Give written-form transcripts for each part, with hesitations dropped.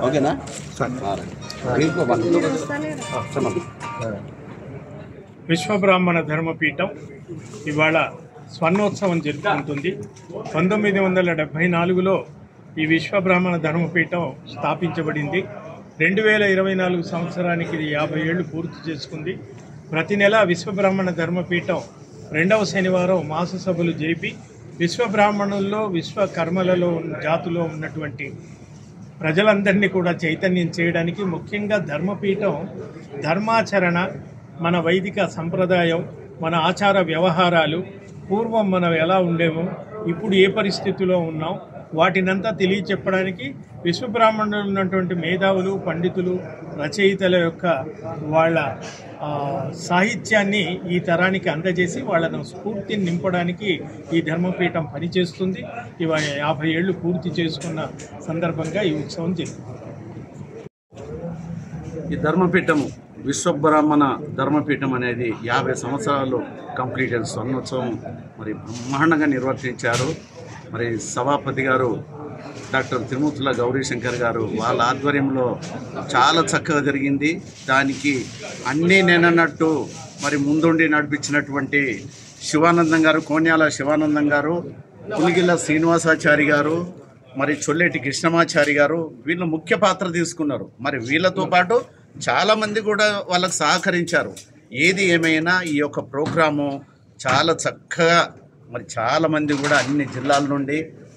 ఓకేనా? విశ్వబ్రాహ్మణ ధర్మపీఠం ఇవాళ స్వర్ణోత్సవం జరుపుకుంటుంది. 1974లో ఈ విశ్వబ్రాహ్మణ ధర్మపీఠం స్థాపించబడింది. 2024 సంవత్సరానికి ఇది 50 ఏళ్లు పూర్తి చేసుకుంది. ప్రతి నెల విశ్వబ్రాహ్మణ ధర్మపీఠం 2వ శనివారం మాస సభలు జరిపి విశ్వబ్రాహ్మణుల్లో విశ్వకర్మలలో జాతులో ఉన్నటువంటి ప్రజలందరినీ కూడా చైతన్యం చేయడానికి, ముఖ్యంగా ధర్మపీఠం ధర్మాచరణ, మన వైదిక సంప్రదాయం, మన ఆచార వ్యవహారాలు, పూర్వం మనం ఎలా ఉండేమో, ఇప్పుడు ఏ పరిస్థితిలో ఉన్నాం, వాటినంతా తెలియచెప్పడానికి విశ్వబ్రాహ్మణులు ఉన్నటువంటి మేధావులు, పండితులు, రచయితల యొక్క వాళ్ళ సాహిత్యాన్ని ఈ తరానికి అందజేసి వాళ్ళను స్ఫూర్తిని నింపడానికి ఈ ధర్మపీఠం పనిచేస్తుంది. ఇవాళ 50 ఏళ్లు పూర్తి చేసుకున్న సందర్భంగా ఈ ఉత్సవం జరుగుతుంది. ఈ ధర్మపీఠము విశ్వబ్రాహ్మణ ధర్మపీఠం అనేది 50 సంవత్సరాలు కంప్లీట్ అయిన స్వర్ణోత్సవం మరి బ్రహ్మాండంగా నిర్వర్తించారు. మరి సభాపతి గారు డాక్టర్ తిరుమతుల గౌరీశంకర్ గారు వాళ్ళ ఆధ్వర్యంలో చాలా చక్కగా జరిగింది. దానికి అన్నీ నేనన్నట్టు మరి ముందుండి నడిపించినటువంటి శివానందం గారు, కోన్యాల శివానందం గారు, పులిగిల్ల శ్రీనివాసాచారి గారు, మరి చొల్లేటి కృష్ణమాచారి గారు వీళ్ళు ముఖ్య పాత్ర తీసుకున్నారు. మరి వీళ్ళతో పాటు చాలామంది కూడా వాళ్ళకు సహకరించారు. ఏది ఏమైనా ఈ యొక్క ప్రోగ్రాము చాలా చక్కగా మరి చాలామంది కూడా అన్ని జిల్లాల నుండి,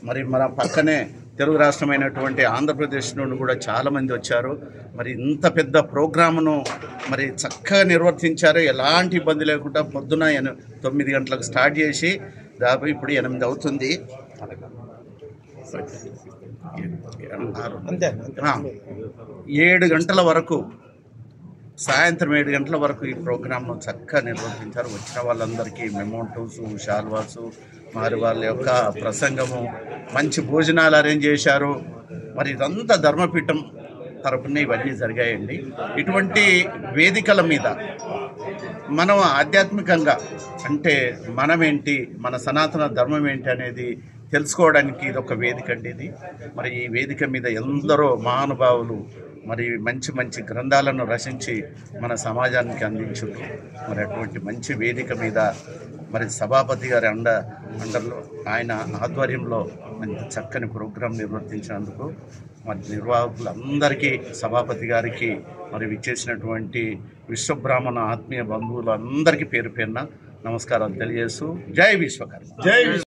మరి మన పక్కనే తెలుగు రాష్ట్రమైనటువంటి ఆంధ్రప్రదేశ్ నుండి కూడా చాలామంది వచ్చారు. మరి ఇంత పెద్ద ప్రోగ్రామును మరి చక్కగా నిర్వర్తించారు. ఎలాంటి ఇబ్బంది లేకుండా పొద్దున 9 గంటలకు స్టార్ట్ చేసి దాదాపు ఇప్పుడు 8 అవుతుంది. 7 గంటల వరకు, సాయంత్రం 7 గంటల వరకు ఈ ప్రోగ్రాంను చక్కగా నిర్వర్తించారు. వచ్చిన వాళ్ళందరికీ మెమోంటోస్, షాల్వాసు, మరి వాళ్ళ యొక్క ప్రసంగము, మంచి భోజనాలు అరేంజ్ చేశారు. మరి ఇదంతా ధర్మపీఠం తరపున ఇవన్నీ జరిగాయండి. ఇటువంటి వేదికల మీద మనం ఆధ్యాత్మికంగా అంటే మనమేంటి, మన సనాతన ధర్మం ఏంటి అనేది తెలుసుకోవడానికి ఇదొక వేదిక అండి ఇది. మరి ఈ వేదిక మీద ఎందరో మహానుభావులు మరి మంచి మంచి గ్రంథాలను రచించి మన సమాజానికి అందించారు. మరి అటువంటి మంచి వేదిక మీద మరి సభాపతి గారి అండర్లో, ఆయన ఆధ్వర్యంలో మంచి చక్కని ప్రోగ్రాం నిర్వర్తించినందుకు మరి నిర్వాహకులందరికీ, సభాపతి గారికి, మరి విచ్చేసినటువంటి విశ్వబ్రాహ్మణ ఆత్మీయ బంధువులు అందరికీ పేరు పేరున నమస్కారాలు తెలియజేస్తూ జై విశ్వకర్మ.